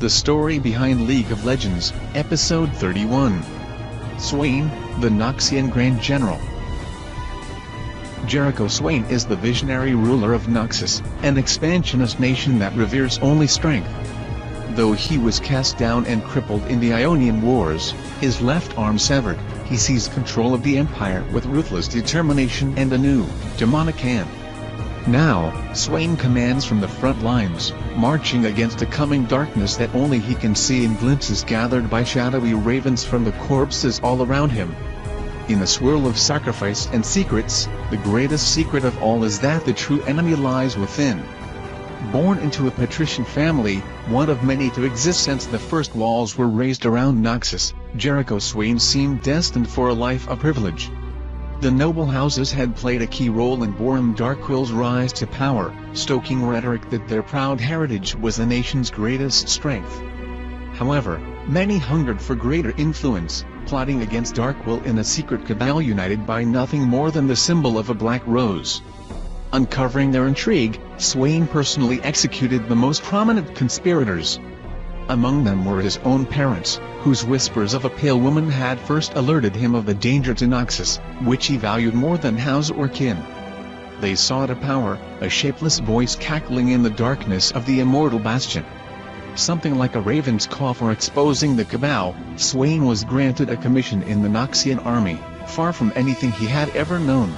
The story behind League of Legends, Episode 31. Swain, the Noxian Grand General. Swain is the visionary ruler of Noxus, an expansionist nation that reveres only strength. Though he was cast down and crippled in the Ionian Wars, his left arm severed, he seized control of the Empire with ruthless determination and a new, demonic hand. Now, Swain commands from the front lines, marching against a coming darkness that only he can see in glimpses gathered by shadowy ravens from the corpses all around him. In the swirl of sacrifice and secrets, the greatest secret of all is that the true enemy lies within. Born into a patrician family, one of many to exist since the first walls were raised around Noxus, Swain seemed destined for a life of privilege. The noble houses had played a key role in Borum Darkwill's rise to power, stoking rhetoric that their proud heritage was the nation's greatest strength. However, many hungered for greater influence, plotting against Darkwill in a secret cabal united by nothing more than the symbol of a black rose. Uncovering their intrigue, Swain personally executed the most prominent conspirators. Among them were his own parents, whose whispers of a pale woman had first alerted him of the danger to Noxus, which he valued more than house or kin. They sought a power, a shapeless voice cackling in the darkness of the immortal bastion. Something like a raven's call for exposing the cabal, Swain was granted a commission in the Noxian army, far from anything he had ever known.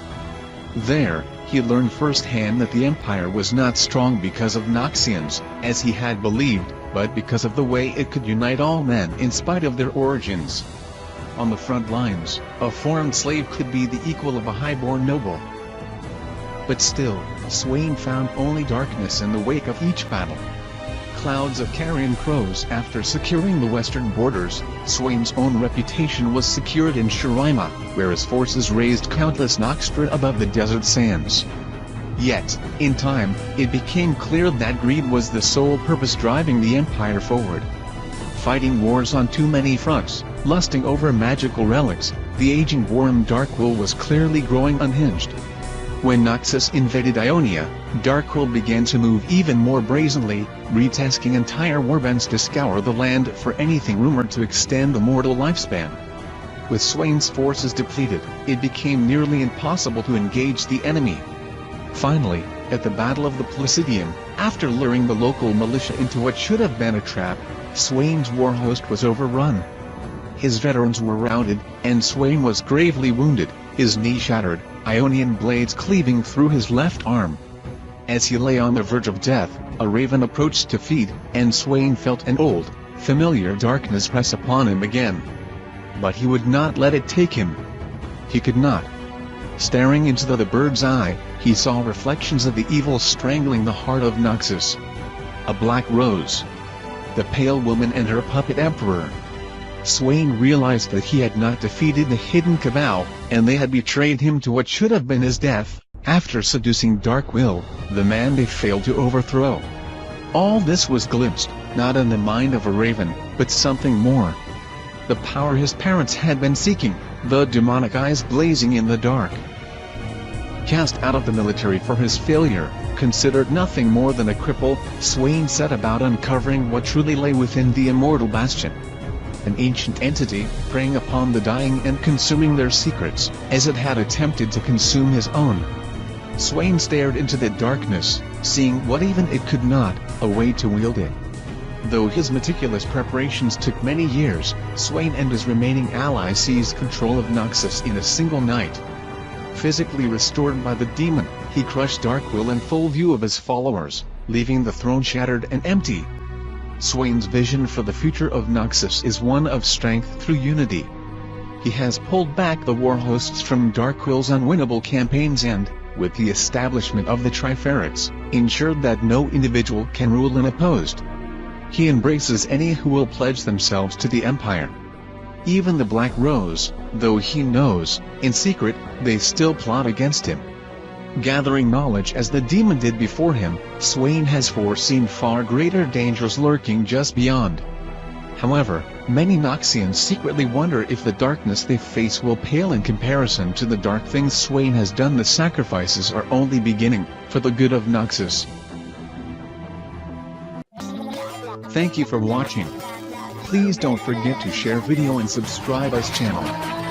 There, he learned firsthand that the Empire was not strong because of Noxians, as he had believed, but because of the way it could unite all men in spite of their origins. On the front lines, a foreign slave could be the equal of a highborn noble. But still, Swain found only darkness in the wake of each battle. Clouds of carrion crows. After securing the western borders, Swain's own reputation was secured in Shirima, where his forces raised countless Noxtra above the desert sands. Yet, in time, it became clear that greed was the sole purpose driving the Empire forward. Fighting wars on too many fronts, lusting over magical relics, the aging Borum Darkwill was clearly growing unhinged. When Noxus invaded Ionia, Darkwill began to move even more brazenly, retasking entire warbands to scour the land for anything rumored to extend the mortal lifespan. With Swain's forces depleted, it became nearly impossible to engage the enemy. Finally, at the Battle of the Placidium, after luring the local militia into what should have been a trap, Swain's war host was overrun. His veterans were routed, and Swain was gravely wounded, his knee shattered, Ionian blades cleaving through his left arm. As he lay on the verge of death, a raven approached to feed, and Swain felt an old, familiar darkness press upon him again. But he would not let it take him. He could not. Staring into the bird's eye, he saw reflections of the evil strangling the heart of Noxus. A black rose. The pale woman and her puppet emperor. Swain realized that he had not defeated the hidden cabal, and they had betrayed him to what should have been his death, after seducing Darkwill, the man they failed to overthrow. All this was glimpsed, not in the mind of a raven, but something more. The power his parents had been seeking, the demonic eyes blazing in the dark. Cast out of the military for his failure, considered nothing more than a cripple, Swain set about uncovering what truly lay within the immortal bastion. An ancient entity, preying upon the dying and consuming their secrets, as it had attempted to consume his own. Swain stared into the darkness, seeing what even it could not, a way to wield it. Though his meticulous preparations took many years, Swain and his remaining allies seized control of Noxus in a single night. Physically restored by the demon, he crushed Darkwill in full view of his followers, leaving the throne shattered and empty. Swain's vision for the future of Noxus is one of strength through unity. He has pulled back the war hosts from Darkwill's unwinnable campaigns and, with the establishment of the Triferets, ensured that no individual can rule unopposed. He embraces any who will pledge themselves to the Empire. Even the Black Rose, though he knows, in secret, they still plot against him. Gathering knowledge as the demon did before him, Swain has foreseen far greater dangers lurking just beyond. However, many Noxians secretly wonder if the darkness they face will pale in comparison to the dark things Swain has done. The sacrifices are only beginning, for the good of Noxus. Thank you for watching. Please don't forget to share video and subscribe us channel.